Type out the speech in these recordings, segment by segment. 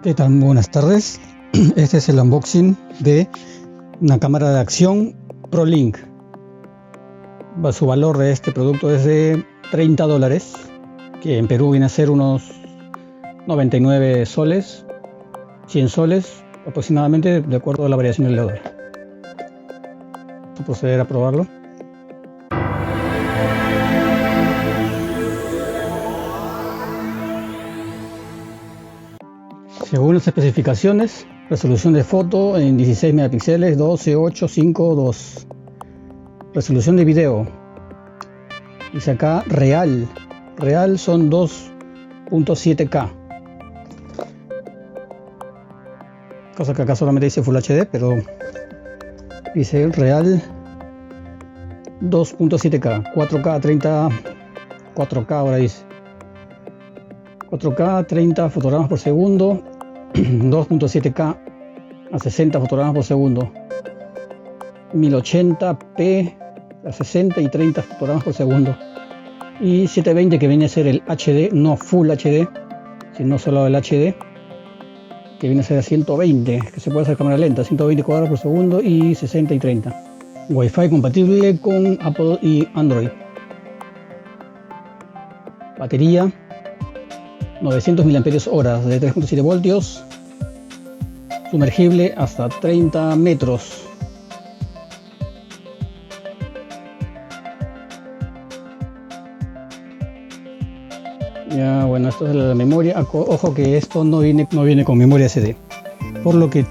¿Qué tal? Buenas tardes. Este es el unboxing de una cámara de acción ProLink. Su valor de este producto es de $30, que en Perú viene a ser unos 99 soles, 100 soles aproximadamente, de acuerdo a la variación del dólar. Vamos a proceder a probarlo. Según las especificaciones, resolución de foto en 16 megapíxeles, 12, 8, 5, 2. Resolución de video, dice acá real son 2.7K. Cosa que acá solamente dice Full HD, pero dice real 2.7K, 4K 30, 4K ahora dice 4K 30 fotogramas por segundo, 2.7K a 60 fotogramas por segundo, 1080p a 60 y 30 fotogramas por segundo, y 720 que viene a ser el HD, no Full HD, sino solo el HD, que viene a ser a 120, que se puede hacer cámara lenta, 120 cuadros por segundo y 60 y 30. Wi-Fi compatible con Apple y Android. Batería 900 mAh de 3.7 voltios, sumergible hasta 30 metros. Ya, bueno, esto es la memoria. Ojo que esto no viene con memoria SD, por lo que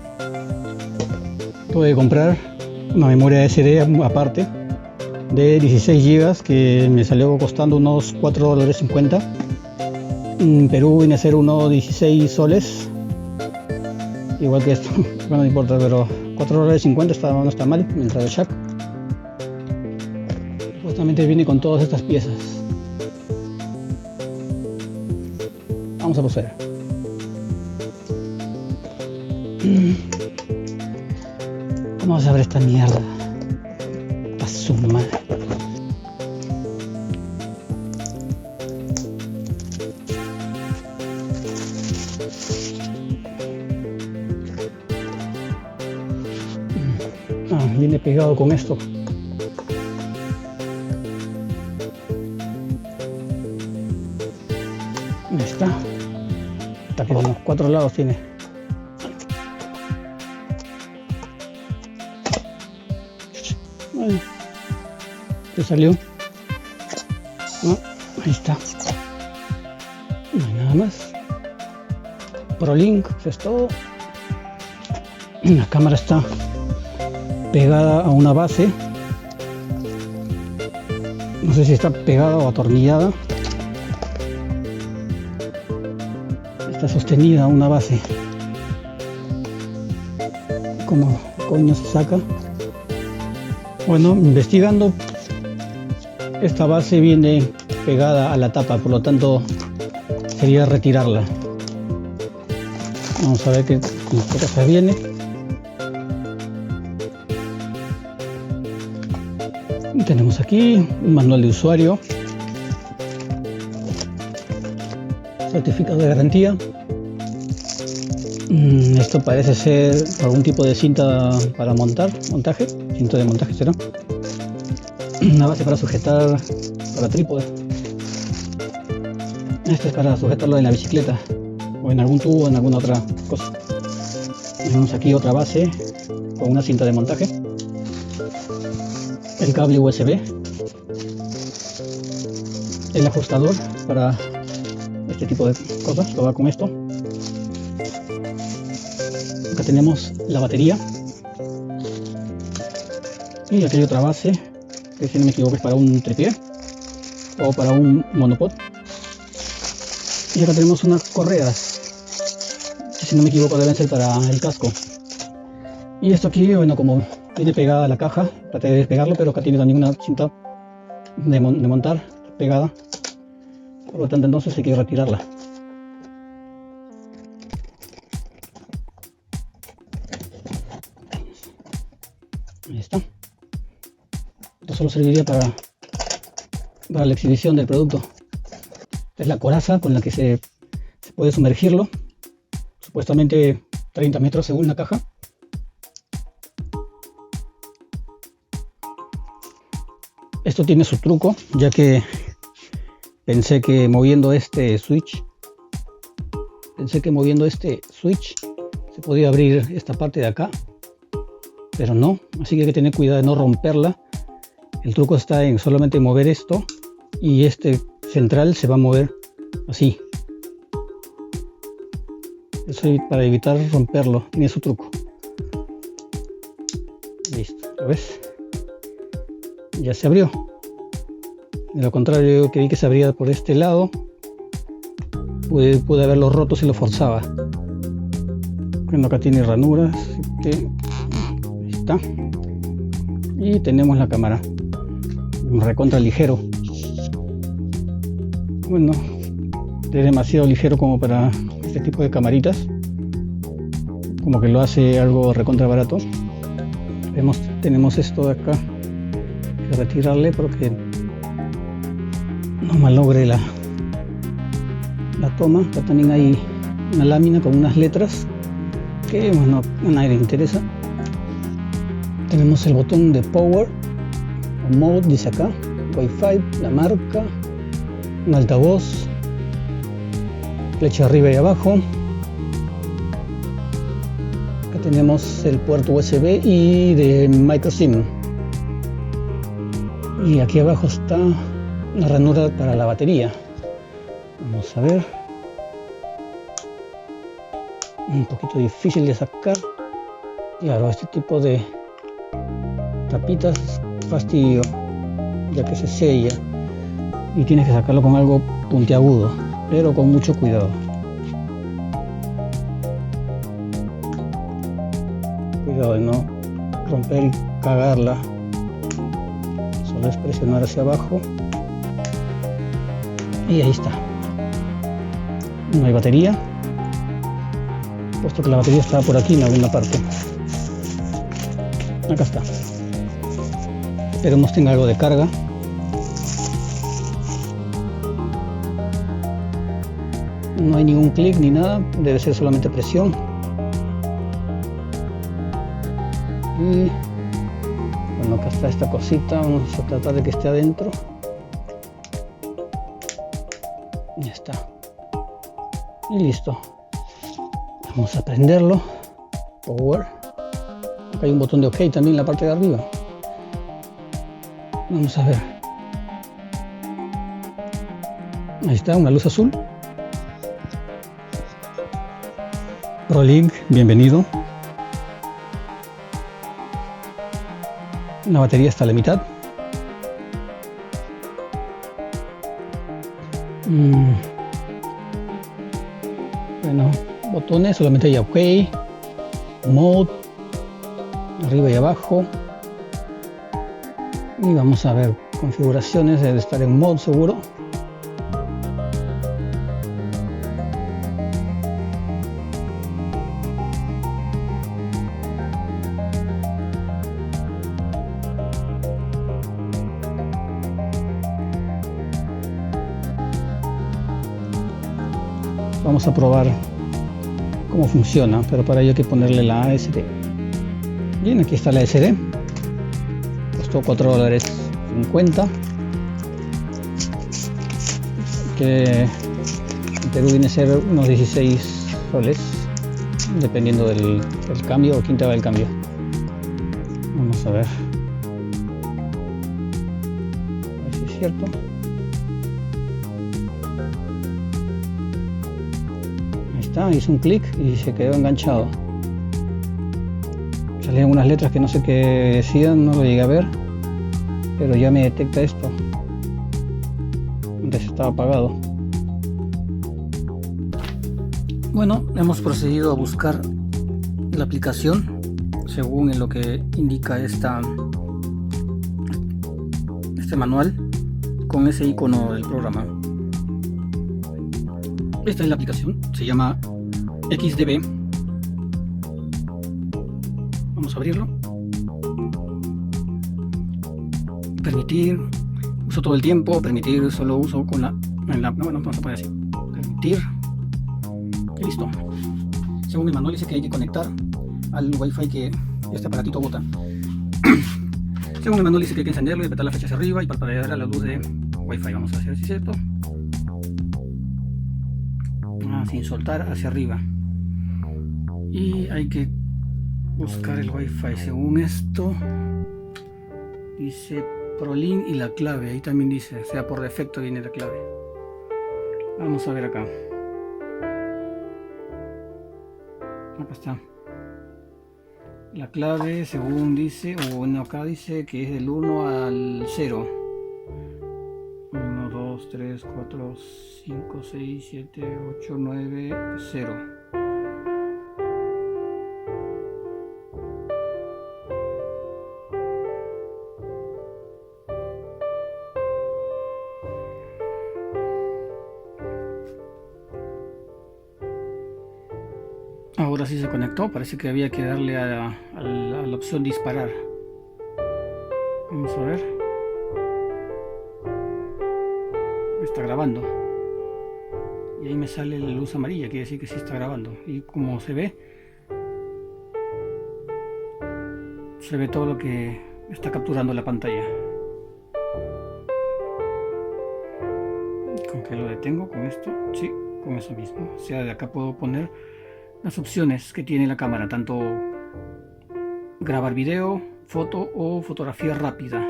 tuve que comprar una memoria SD aparte de 16 GB que me salió costando unos $4.50. En Perú viene a ser unos 16 soles, igual que esto. Bueno, no importa, pero $4.50 no está mal, mientras el jack. Justamente viene con todas estas piezas. Vamos a proceder. Vamos a ver esta mierda. A su madre. Viene pegado con esto. Ahí está. Está por unos 4 lados tiene. Bueno, ¿qué salió? Ahí está. No hay nada más. ProLink, eso es todo. La cámara está pegada a una base, no sé si está pegada o atornillada, está sostenida a una base. ¿Cómo coño se saca? Bueno, investigando, esta base viene pegada a la tapa, por lo tanto sería retirarla. Vamos a ver qué cosa viene. Tenemos aquí un manual de usuario, certificado de garantía. Esto parece ser algún tipo de cinta para montaje, cinta de montaje será. Una base para sujetar para trípode. Esto es para sujetarlo en la bicicleta o en algún tubo o en alguna otra cosa. Tenemos aquí otra base con una cinta de montaje. El cable USB, el ajustador para este tipo de cosas, todo va con esto. Acá tenemos la batería y aquí hay otra base que, si no me equivoco, es para un tripié o para un monopod. Y acá tenemos unas correas que, si no me equivoco, deben ser para el casco. Y esto aquí, bueno, como viene pegada a la caja, traté de despegarlo, pero acá tiene también una cinta de montar pegada, por lo tanto entonces hay que retirarla. Ahí está. Esto solo serviría para la exhibición del producto. Esta es la coraza con la que se puede sumergirlo supuestamente 30 metros según la caja. Esto tiene su truco, ya que pensé que moviendo este switch se podía abrir esta parte de acá, pero no, así que hay que tener cuidado de no romperla. El truco está en solamente mover esto y este central se va a mover así. Eso para evitar romperlo, tiene su truco. Listo, ¿lo ves? Ya se abrió. De lo contrario, yo creí que se abría por este lado. Pude haberlo roto si lo forzaba. Bueno, acá tiene ranuras, así que ahí está. Y tenemos la cámara. Un recontra ligero. Bueno, es demasiado ligero como para este tipo de camaritas. Como que lo hace algo recontra barato. Tenemos esto de acá que retirarle porque no malogre la toma. Acá también hay una lámina con unas letras que bueno, a nadie le interesa. Tenemos el botón de power o mode, dice acá, Wi-Fi, la marca, un altavoz, flecha arriba y abajo. Acá tenemos el puerto USB y de micro SIM, y aquí abajo está la ranura para la batería. Vamos a ver, un poquito difícil de sacar. Claro, este tipo de tapitas es fastidio, ya que se sella y tienes que sacarlo con algo puntiagudo, pero con mucho cuidado. Cuidado de no romper y cagarla. Solo es presionar hacia abajo y ahí está. No hay batería, puesto que la batería está por aquí en alguna parte. Acá está. Esperemos tenga algo de carga. No hay ningún clic ni nada, debe ser solamente presión. Y bueno, acá está esta cosita, vamos a tratar de que esté adentro. Ya está. Y listo. Vamos a prenderlo. Power. Acá hay un botón de OK también en la parte de arriba. Vamos a ver. Ahí está, una luz azul. ProLink, bienvenido. La batería está a la mitad. Bueno, botones, solamente hay OK, Mode, arriba y abajo. Y vamos a ver configuraciones, debe estar en Mode seguro. Vamos a probar cómo funciona, pero para ello hay que ponerle la ASD. Bien, aquí está la ASD. Costó $4.50, que en Perú viene a ser unos 16 soles, dependiendo del cambio o quién te haga el cambio. Vamos a ver. A ver si es cierto. Hice un clic y se quedó enganchado. Salían unas letras que no sé qué decían, no lo llegué a ver, pero ya me detecta esto. Antes estaba apagado. Bueno, hemos procedido a buscar la aplicación según en lo que indica este manual con ese icono del programa. Esta es la aplicación, se llama XDB. Vamos a abrirlo. Permitir, uso todo el tiempo. Permitir, solo uso con bueno, vamos a poner así. Permitir. Y listo. Según el manual dice que hay que conectar al wifi que este aparatito bota. Según el manual dice que hay que encenderlo y apretar la flecha hacia arriba y parpadear a la luz de wifi. Vamos a hacer si es cierto. Sin soltar hacia arriba. Y hay que buscar el wifi. Según esto dice ProLink y la clave. Ahí también dice, o sea, por defecto viene la clave. Vamos a ver acá. Acá está. La clave, según dice, o bueno, acá dice que es del 1 al 0. 1, 2, 3, 4, 5, 6, 7, 8, 9, 0. Ahora sí se conectó, parece que había que darle a la opción disparar. Vamos a ver. Está grabando. Y ahí me sale la luz amarilla, quiere decir que sí está grabando. Y como se ve todo lo que está capturando la pantalla. ¿Con qué lo detengo? ¿Con esto? Sí, con eso mismo. O sea, de acá puedo poner las opciones que tiene la cámara, tanto grabar video, foto o fotografía rápida,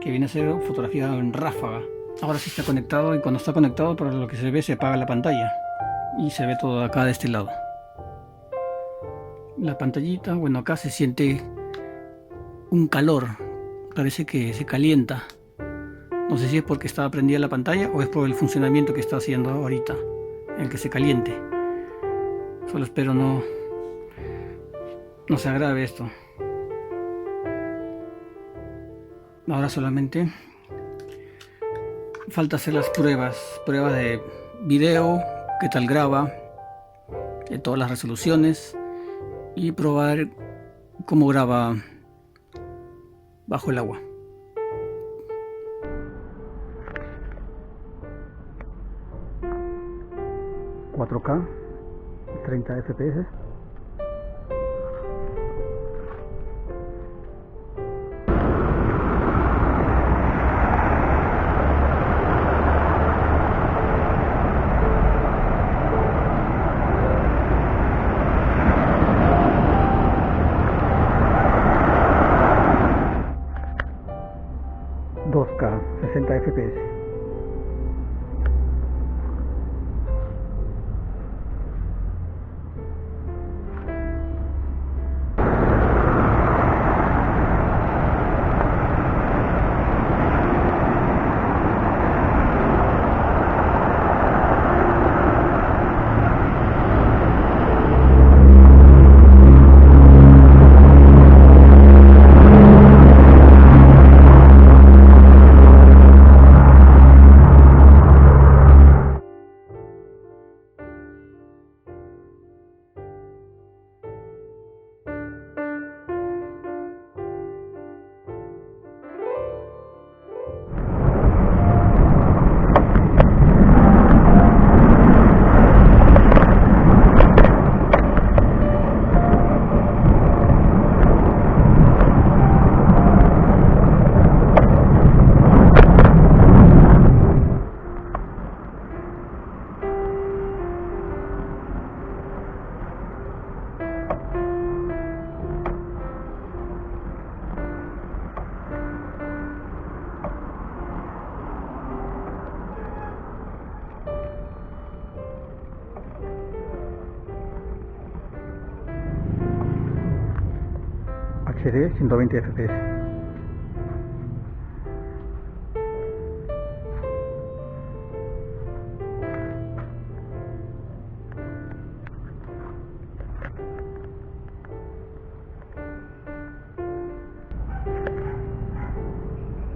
que viene a ser fotografía en ráfaga. Ahora sí está conectado, y cuando está conectado, por lo que se ve, se apaga la pantalla y se ve todo acá de este lado. La pantallita, bueno, acá se siente un calor, parece que se calienta. No sé si es porque estaba prendida la pantalla o es por el funcionamiento que está haciendo ahorita, el que se caliente. Solo espero no se agrave esto. Ahora solamente falta hacer las pruebas de video, qué tal graba, de todas las resoluciones, y probar cómo graba bajo el agua. ...4K... 30 FPS. ...2K... 60 FPS. HD 120 FPS.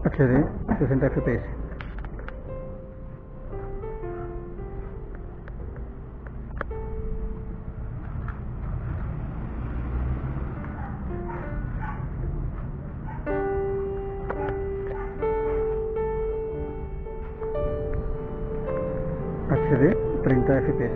HD 60 FPS. HD 30 FPS.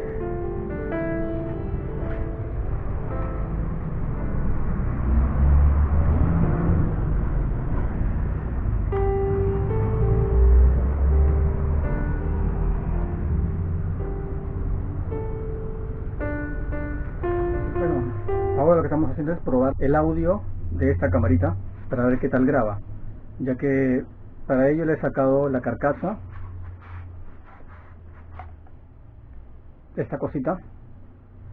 Ahora lo que estamos haciendo es probar el audio de esta camarita para ver qué tal graba, ya que para ello le he sacado la carcasa, esta cosita,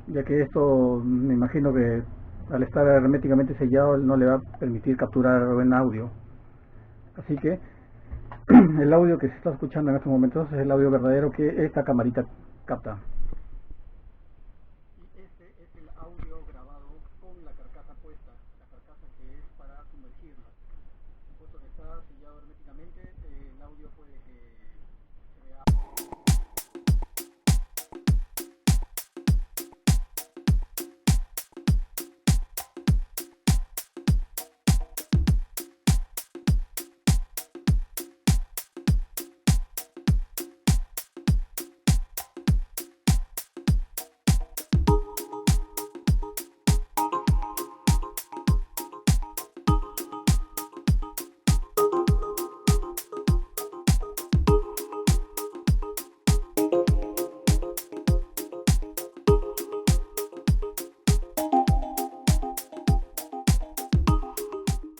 ya que esto me imagino que al estar herméticamente sellado no le va a permitir capturar buen audio. Así que el audio que se está escuchando en estos momentos es el audio verdadero que esta camarita capta.